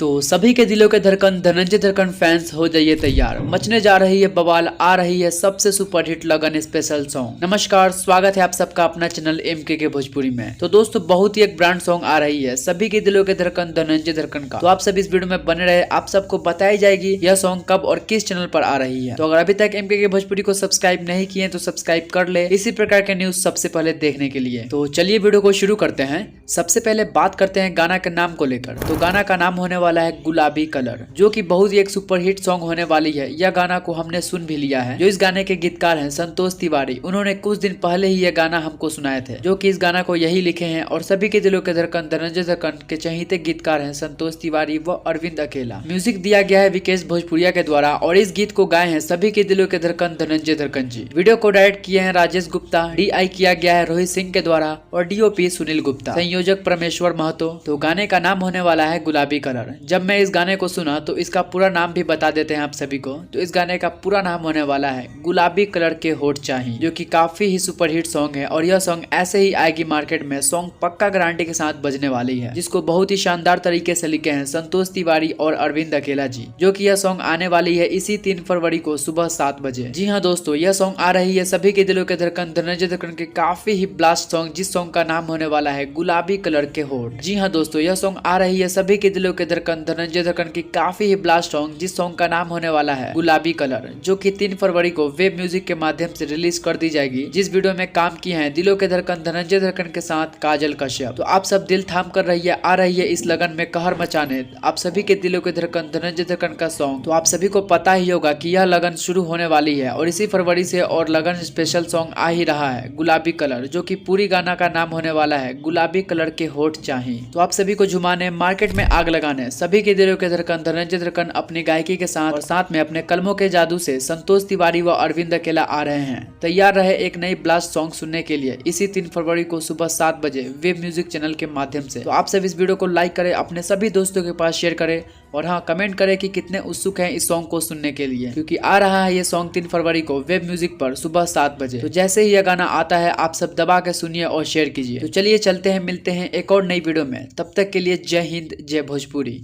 तो सभी के दिलों के धड़कन धनंजय धड़कन फैंस हो जाइए तैयार, मचने जा रही है बवाल, आ रही है सबसे सुपरहिट लगन स्पेशल सॉन्ग। नमस्कार, स्वागत है आप सबका अपना चैनल MKK भोजपुरी में। तो दोस्तों बहुत ही एक ब्रांड सॉन्ग आ रही है सभी के दिलों के धड़कन धनंजय धड़कन का। तो आप सब इस वीडियो में बने रहे, आप सबको बताई जाएगी यह सॉन्ग कब और किस चैनल पर आ रही है। तो अगर अभी तक MKK भोजपुरी को सब्सक्राइब नहीं किए तो सब्सक्राइब कर ले इसी प्रकार के न्यूज सबसे पहले देखने के लिए। तो चलिए वीडियो को शुरू करते हैं। सबसे पहले बात करते हैं गाना के नाम को लेकर। तो गाना का नाम होने वाला है गुलाबी कलर, जो कि बहुत ही एक सुपरहिट सॉन्ग होने वाली है। यह गाना को हमने सुन भी लिया है। जो इस गाने के गीतकार हैं संतोष तिवारी, उन्होंने कुछ दिन पहले ही यह गाना हमको सुनाए थे। जो कि इस गाना को यही लिखे हैं और सभी के दिलों के धड़कन धनंजय धड़कन के चहीते गीतकार हैं संतोष तिवारी व अरविंद अकेला। म्यूजिक दिया गया है विकेश भोजपुरिया के द्वारा और इस गीत को गाए हैं सभी के दिलों के धड़कन धनंजय धड़कन जी। वीडियो को डायरेक्ट किए हैं राजेश गुप्ता, DI किया गया है रोहित सिंह के द्वारा और DOP सुनील गुप्ता, संयोजक परमेश्वर महतो। तो गाने का नाम होने वाला है गुलाबी कलर। जब मैं इस गाने को सुना तो इसका पूरा नाम भी बता देते हैं आप सभी को। तो इस गाने का पूरा नाम होने वाला है गुलाबी कलर के होठ चाहिए, जो कि काफी ही सुपरहिट सॉन्ग है और यह सॉन्ग ऐसे ही आएगी मार्केट में। सॉन्ग पक्का गारंटी के साथ बजने वाली है, जिसको बहुत ही शानदार तरीके से लिखे हैं संतोष तिवारी और अरविंद अकेला जी। जो कि यह सॉन्ग आने वाली है इसी 3 फरवरी को सुबह 7 बजे। जी हाँ दोस्तों, यह सॉन्ग आ रही है सभी के दिलों के धड़कन धनंजय धड़कन के काफी ही ब्लास्ट सॉन्ग, जिस सॉन्ग का नाम होने वाला है गुलाबी कलर के होठ। जी हाँ दोस्तों, यह सॉन्ग आ रही है सभी के दिलों के धड़कन धनंजय धड़कन की काफी ही ब्लास्ट सॉन्ग, जिस सॉन्ग का नाम होने वाला है गुलाबी कलर, जो कि 3 फरवरी को वेब म्यूजिक के माध्यम से रिलीज कर दी जाएगी। जिस वीडियो में काम किए हैं दिलों के धड़कन धनंजय धड़कन के साथ काजल कश्यप। तो आप सब दिल थाम कर रहिए, आ रही है इस लगन में कहर मचाने आप सभी के दिलों के धड़कन धनंजय धड़कन का सॉन्ग। तो आप सभी को पता ही होगा कि यह लगन शुरू होने वाली है और इसी फरवरी से और लगन स्पेशल सॉन्ग आ ही रहा है गुलाबी कलर, जो कि पूरी गाना का नाम होने वाला है गुलाबी कलर के होठ चाहिए। तो आप सभी को झुमाने, मार्केट में आग लगाने सभी के दिलों के धड़कन धनंजय धड़कन अपनी गायकी के साथ और साथ में अपने कलमों के जादू से संतोष तिवारी व अरविंद अकेला आ रहे हैं। तैयार रहे एक नई ब्लास्ट सॉन्ग सुनने के लिए इसी 3 फरवरी को सुबह 7 बजे वेब म्यूजिक चैनल के माध्यम से। तो आप सब इस वीडियो को लाइक करें, अपने सभी दोस्तों के पास शेयर करें और हाँ कमेंट करें कि कितने उत्सुक हैं इस सॉन्ग को सुनने के लिए, क्योंकि आ रहा है ये सॉन्ग 3 फरवरी को वेब म्यूजिक पर सुबह 7 बजे। तो जैसे ही यह गाना आता है आप सब दबा के सुनिए और शेयर कीजिए। तो चलिए चलते हैं, मिलते हैं एक और नई वीडियो में। तब तक के लिए जय हिंद, जय भोजपुरी।